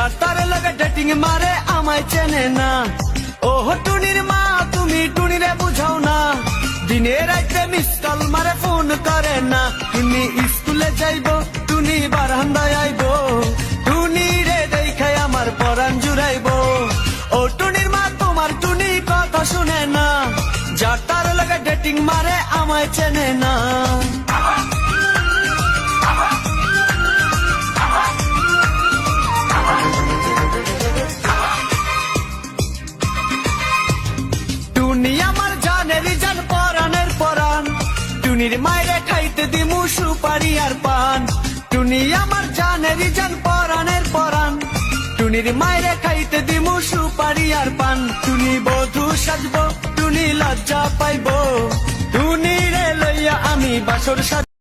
যার তার লগে ডেটিং মারে আমায় চেনে না। ও টুনির মা তুমি টুনিরে বুঝাও না, দিনে রাতে মিস কল মারে ফোন করে না। টুনি স্কুলে যাইবো টুনি বারান্দায় আইবো, টুনি রে দেখাই আমার পরাণ জুড়াইবো। ও টুনির মা তোমার টুনি কথা শুনে না, যার তার লগে ডেটিং মারে আমায় চেনে না। টুনি আমার জানেরই জান পরাণের পরাণ, টুনির মায়েরে খাইতে দিমু সুপারি আর পান। টুনি আমার জানেরই জান পরাণের পরাণ, টুনির মায়েরে খাইতে দিমু সুপারি আর পান। টুনি বধূ সাজবো টুনি লজ্জা পাইবো, টুনি রে লইয়া আমি বাসর সাজ